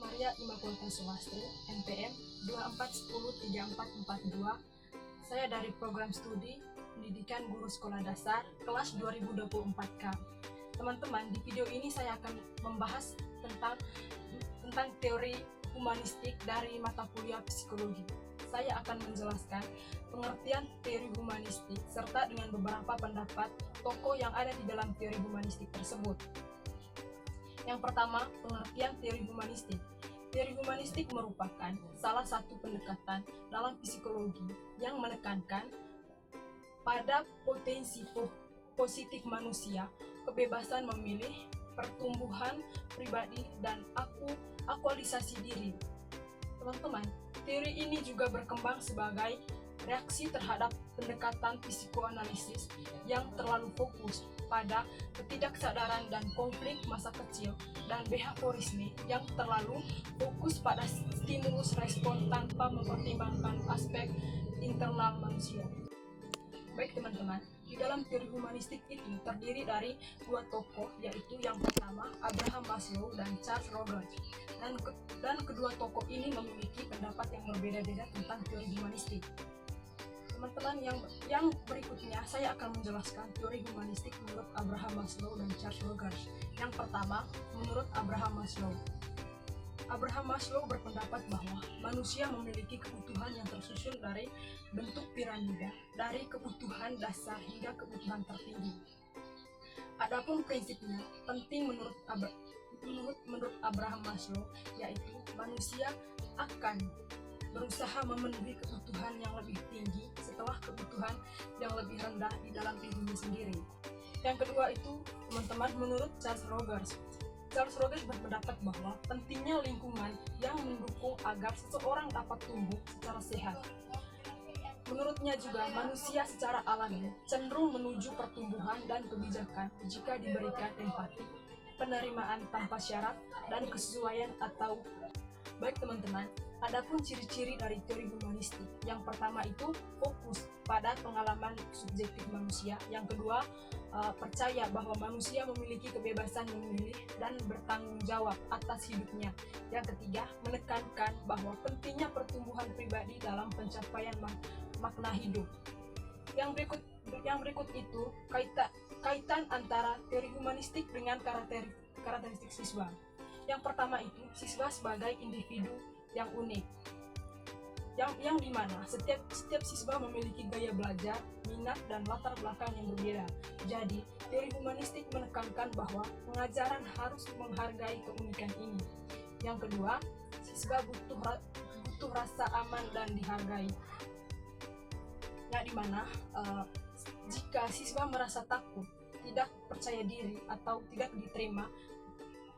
Maria Immaculata Sulastri, NPM 24103442. Saya dari program studi Pendidikan Guru Sekolah Dasar kelas 2024K. Teman-teman, di video ini saya akan membahas tentang teori humanistik dari mata kuliah psikologi. Saya akan menjelaskan pengertian teori humanistik serta dengan beberapa pendapat tokoh yang ada di dalam teori humanistik tersebut. Yang pertama, pengertian teori humanistik. Teori humanistik merupakan salah satu pendekatan dalam psikologi yang menekankan pada potensi positif manusia, kebebasan memilih, pertumbuhan pribadi, dan aktualisasi diri. Teman-teman, teori ini juga berkembang sebagai reaksi terhadap pendekatan psikoanalisis yang terlalu fokus pada ketidaksadaran dan konflik masa kecil, dan behaviorisme yang terlalu fokus pada stimulus respon tanpa mempertimbangkan aspek internal manusia. Baik teman-teman, di dalam teori humanistik itu terdiri dari dua tokoh, yaitu yang pertama Abraham Maslow dan Charles Rogers. Dan kedua tokoh ini memiliki pendapat yang berbeda-beda tentang teori humanistik. Teman-teman, yang berikutnya saya akan menjelaskan teori humanistik menurut Abraham Maslow dan Charles Rogers. Yang pertama, menurut Abraham Maslow. Abraham Maslow berpendapat bahwa manusia memiliki kebutuhan yang tersusun dari bentuk piramida, dari kebutuhan dasar hingga kebutuhan tertinggi. Adapun prinsipnya penting menurut Abraham Maslow, yaitu manusia akan berusaha memenuhi kebutuhan yang lebih tinggi setelah kebutuhan yang lebih rendah di dalam dirinya sendiri. Yang kedua itu, teman-teman, menurut Charles Rogers. Charles Rogers berpendapat bahwa pentingnya lingkungan yang mendukung agar seseorang dapat tumbuh secara sehat. Menurutnya juga, manusia secara alami cenderung menuju pertumbuhan dan kebijakan jika diberikan empati, penerimaan tanpa syarat, dan kesesuaian atau baik teman-teman. Adapun ciri-ciri dari teori humanistik, yang pertama itu fokus pada pengalaman subjektif manusia. Yang kedua, percaya bahwa manusia memiliki kebebasan memilih dan bertanggung jawab atas hidupnya. Yang ketiga, menekankan bahwa pentingnya pertumbuhan pribadi dalam pencapaian makna hidup. Yang berikut itu kaitan antara teori humanistik dengan karakteristik siswa. Yang pertama itu, siswa sebagai individu yang unik, yang dimana setiap siswa memiliki gaya belajar, minat, dan latar belakang yang berbeda. Jadi, teori humanistik menekankan bahwa pengajaran harus menghargai keunikan ini. Yang kedua, siswa butuh rasa aman dan dihargai, yang dimana jika siswa merasa takut, tidak percaya diri, atau tidak diterima,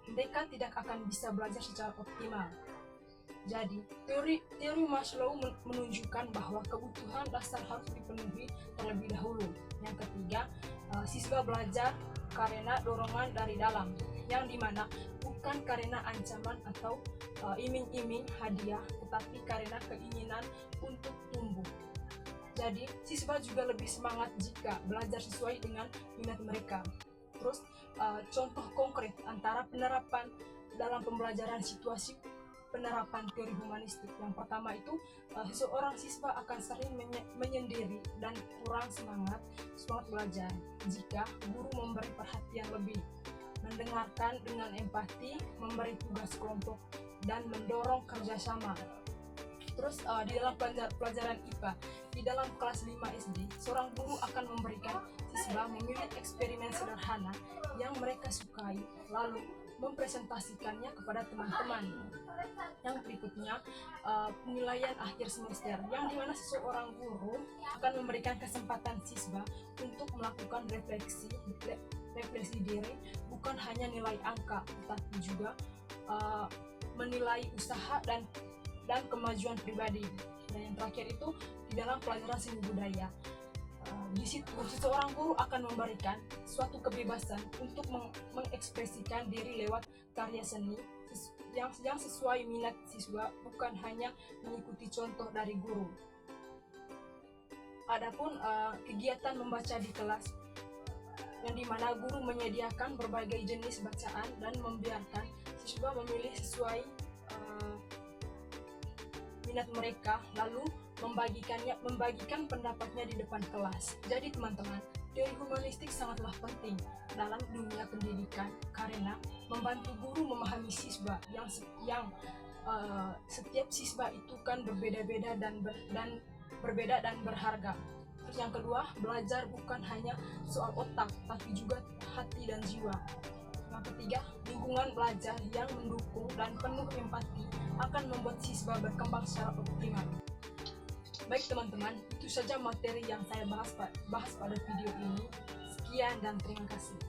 mereka tidak akan bisa belajar secara optimal. Jadi, teori Maslow menunjukkan bahwa kebutuhan dasar harus dipenuhi terlebih dahulu. Yang ketiga, siswa belajar karena dorongan dari dalam, yang dimana bukan karena ancaman atau iming-iming hadiah, tetapi karena keinginan untuk tumbuh. Jadi, siswa juga lebih semangat jika belajar sesuai dengan minat mereka. Terus, contoh konkret antara penerapan dalam pembelajaran situasi penerapan teori humanistik. Yang pertama itu, seorang siswa akan sering menyendiri dan kurang semangat belajar jika guru memberi perhatian lebih, mendengarkan dengan empati, memberi tugas kelompok, dan mendorong kerjasama. Terus di dalam pelajaran IPA, di dalam kelas 5 SD, seorang guru akan memberikan siswa memilih eksperimen sederhana yang mereka sukai, lalu mempresentasikannya kepada teman-teman. Yang berikutnya, penilaian akhir semester, yang dimana seseorang guru akan memberikan kesempatan siswa untuk melakukan refleksi diri, bukan hanya nilai angka, tetapi juga menilai usaha dan kemajuan pribadi. Dan yang terakhir itu, di dalam pelajaran seni budaya, di situ seseorang guru akan memberikan suatu kebebasan untuk mengekspresikan diri lewat karya seni yang sesuai minat siswa, bukan hanya mengikuti contoh dari guru. Adapun kegiatan membaca di kelas, yang dimana guru menyediakan berbagai jenis bacaan dan membiarkan siswa memilih sesuai minat mereka, lalu membagikan pendapatnya di depan kelas. Jadi teman-teman, teori humanistik sangatlah penting dalam dunia pendidikan karena membantu guru memahami siswa yang setiap siswa itu kan berbeda-beda dan berbeda dan berharga. Terus yang kedua, belajar bukan hanya soal otak tapi juga hati dan jiwa. Yang ketiga, lingkungan belajar yang mendukung dan penuh empati akan membuat siswa berkembang secara optimal. Baik teman-teman, itu saja materi yang saya bahas pada video ini. Sekian dan terima kasih.